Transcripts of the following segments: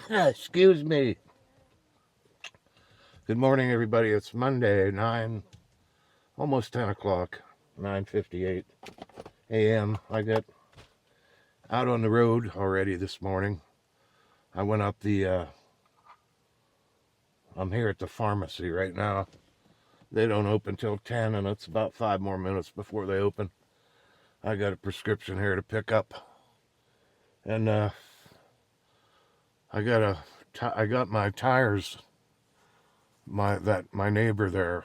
Excuse me. Good morning, everybody. It's Monday, almost 10 o'clock, 9:58 a.m. I got out on the road already this morning. I went up I'm here at the pharmacy right now. They don't open till 10, and it's about 5 more minutes before they open. I got a prescription here to pick up. And I got my tires. My neighbor there,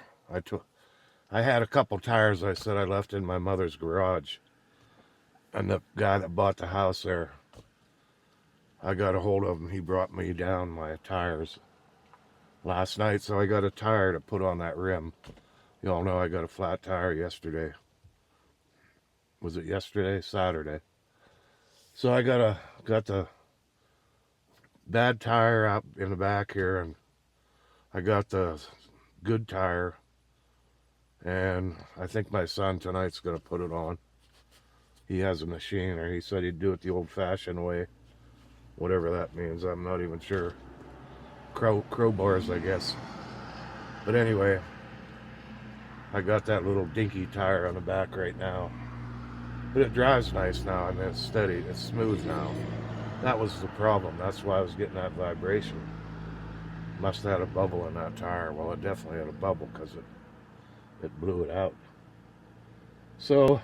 I had a couple tires I said I left in my mother's garage. And the guy that bought the house there, I got a hold of him. He brought me down my tires last night, so I got a tire to put on that rim. You all know I got a flat tire yesterday. Was it yesterday? Saturday. So I got the bad tire out in the back here, and I got the good tire, and I think my son tonight's going to put it on. He has a machine, or he said he'd do it the old-fashioned way, whatever that means. I'm not even sure. Crowbars, I guess. But anyway, I got that little dinky tire on the back right now. But it drives nice now. I mean, it's steady. It's smooth now. That was the problem. That's why I was getting that vibration. Must have had a bubble in that tire. Well, it definitely had a bubble because it blew it out. So,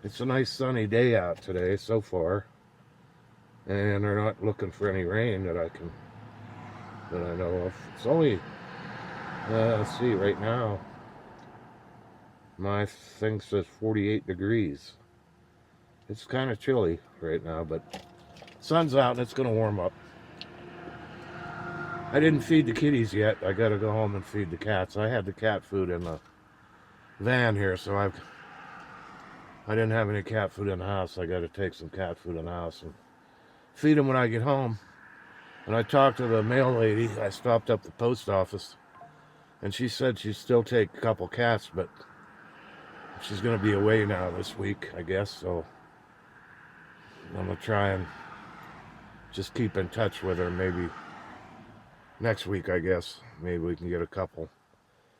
it's a nice sunny day out today so far. And they're not looking for any rain that I know of. It's only, let's see, right now, my thing says 48 degrees. It's kind of chilly right now, but sun's out and it's going to warm up. I didn't feed the kitties yet. I got to go home and feed the cats. I had the cat food in the van here, so I didn't have any cat food in the house. I got to take some cat food in the house and feed them when I get home. And I talked to the mail lady. I stopped up the post office, and she said she'd still take a couple cats, but she's going to be away now this week, I guess, so I'm going to try and just keep in touch with her. Maybe next week, I guess. Maybe we can get a couple.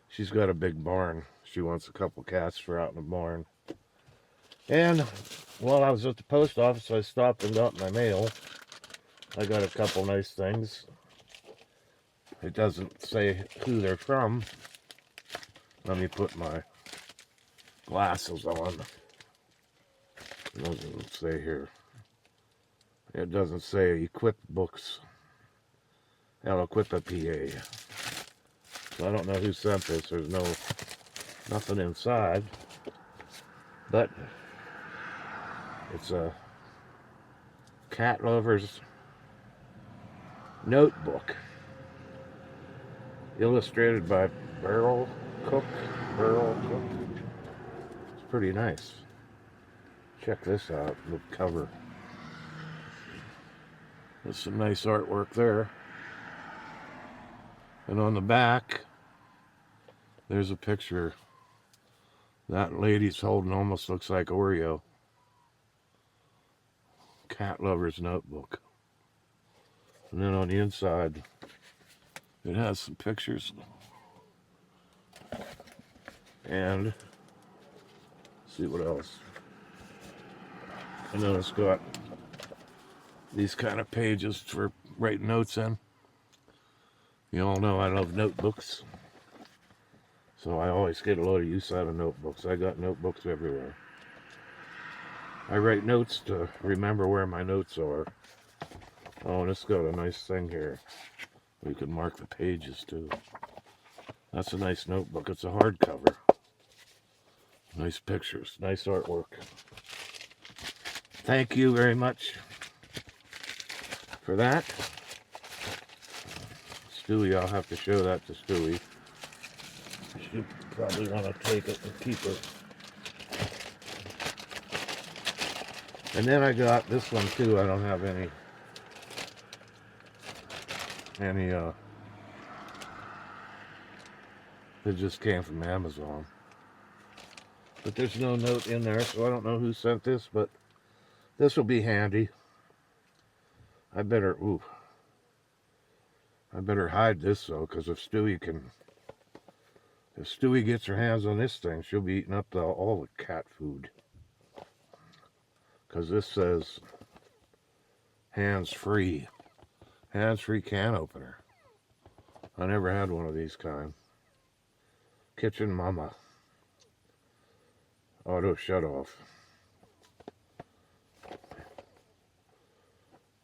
She's got a big barn. She wants a couple cats for out in the barn. And while I was at the post office, I stopped and got my mail. I got a couple nice things. It doesn't say who they're from. Let me put my glasses on. It doesn't say here. It doesn't say Equip Books. El Equipa PA. So I don't know who sent this. There's nothing inside. But it's a cat lover's notebook. Illustrated by Barrel Cook. It's pretty nice. Check this out, the cover. There's some nice artwork there. And on the back, there's a picture. That lady's holding almost looks like Oreo. Cat lover's notebook. And then on the inside, it has some pictures. And see what else. And then it's got these kind of pages for writing notes in. You all know I love notebooks. So I always get a lot of use out of notebooks. I got notebooks everywhere. I write notes to remember where my notes are. Oh, and it's got a nice thing here. We can mark the pages too. That's a nice notebook. It's a hardcover. Nice pictures, nice artwork. Thank you very much for that. Stewie, I'll have to show that to Stewie. She'll probably want to take it and keep it. And then I got this one too. I don't have any it just came from Amazon. But there's no note in there, so I don't know who sent this, but this will be handy. I better, I better hide this though, because if Stewie gets her hands on this thing, she'll be eating up all the cat food. Because this says hands-free can opener. I never had one of these kind. Kitchen Mama. Auto shut off.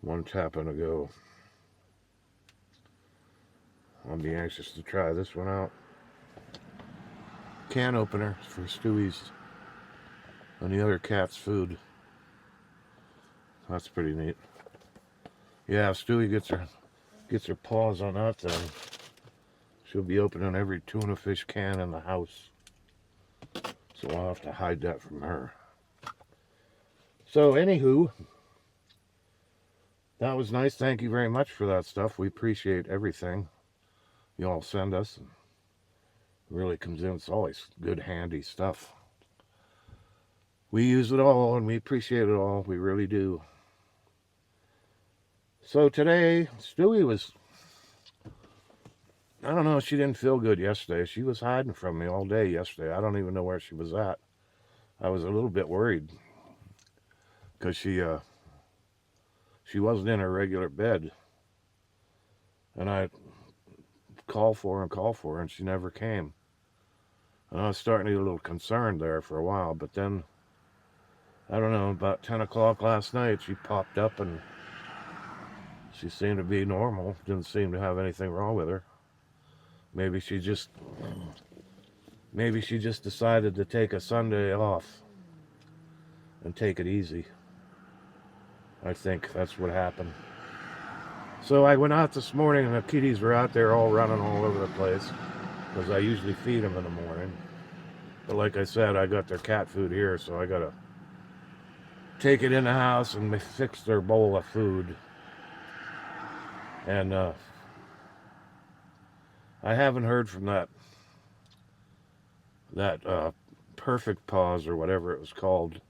One tap and a go. I'll be anxious to try this one out. Can opener for Stewie's and the other cat's food. That's pretty neat. Yeah, if Stewie gets her paws on that thing, she'll be opening every tuna fish can in the house. So I'll have to hide that from her. So anywho, that was nice. Thank you very much for that stuff. We appreciate everything you all send us. It really comes in. It's always good, handy stuff. We use it all and we appreciate it all. We really do. So today, Stewie was, I don't know, she didn't feel good yesterday. She was hiding from me all day yesterday. I don't even know where she was at. I was a little bit worried because she wasn't in her regular bed. And I called for her, and she never came. And I was starting to get a little concerned there for a while, but then, I don't know, about 10 o'clock last night, she popped up and she seemed to be normal. Didn't seem to have anything wrong with her. Maybe she just decided to take a Sunday off and take it easy. I think that's what happened. So I went out this morning and the kitties were out there all running all over the place because I usually feed them in the morning. But like I said, I got their cat food here, so I gotta take it in the house and fix their bowl of food. And I haven't heard from that Perfect Paws or whatever it was called.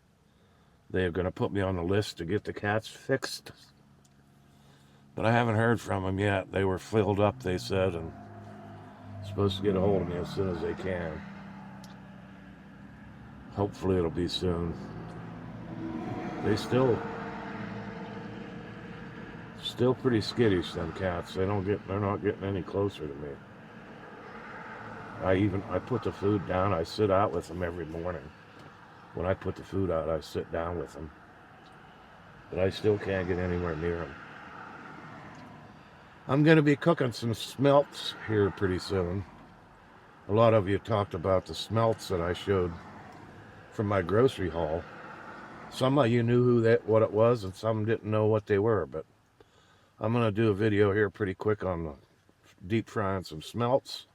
They're going to put me on the list to get the cats fixed. But I haven't heard from them yet. They were filled up, they said, and supposed to get a hold of me as soon as they can. Hopefully it'll be soon. They still pretty skittish, them cats. They're not getting any closer to me. I put the food down. I sit out with them every morning. When I put the food out, I sit down with them. But I still can't get anywhere near them. I'm going to be cooking some smelts here pretty soon. A lot of you talked about the smelts that I showed from my grocery haul. Some of you knew what it was, and some didn't know what they were. But I'm going to do a video here pretty quick on deep frying some smelts.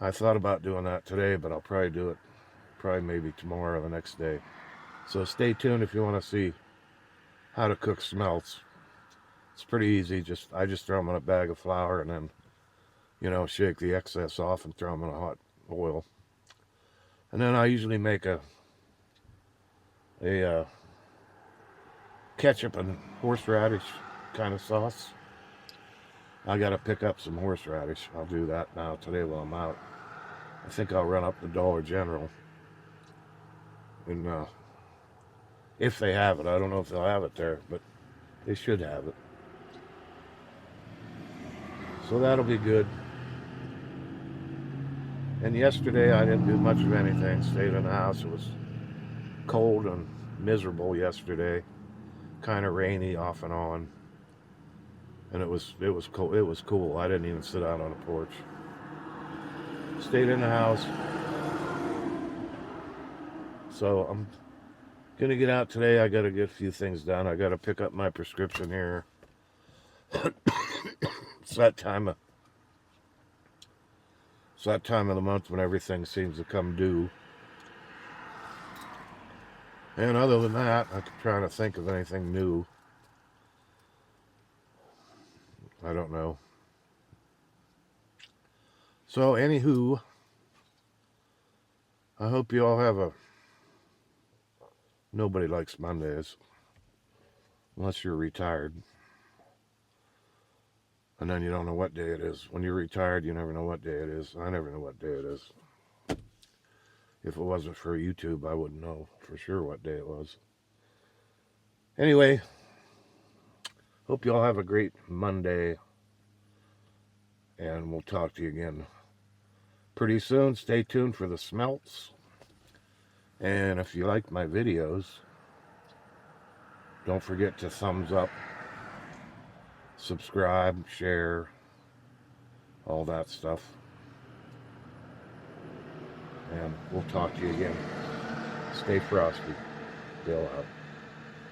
I thought about doing that today, but I'll probably do it maybe tomorrow or the next day. So stay tuned if you want to see how to cook smelts. It's pretty easy. I just throw them in a bag of flour and then, shake the excess off and throw them in a hot oil. And then I usually make a ketchup and horseradish kind of sauce. I gotta pick up some horseradish. I'll do that now today while I'm out. I think I'll run up to Dollar General. And if they have it, I don't know if they'll have it there, but they should have it. So that'll be good. And yesterday I didn't do much of anything. Stayed in the house. It was cold and miserable yesterday. Kind of rainy off and on. And it was cold. It was cool. I didn't even sit out on the porch. Stayed in the house. So I'm gonna get out today. I gotta get a few things done. I gotta pick up my prescription here. It's that time of the month when everything seems to come due. And other than that, I'm trying to think of anything new. I don't know. So, anywho, I hope you all have nobody likes Mondays. Unless you're retired. And then you don't know what day it is. When you're retired, you never know what day it is. I never know what day it is. If it wasn't for YouTube, I wouldn't know for sure what day it was. Anyway, hope you all have a great Monday. And we'll talk to you again pretty soon. Stay tuned for the smelts. And if you like my videos, don't forget to thumbs up, subscribe, share, all that stuff. And we'll talk to you again. Stay frosty. Bill out.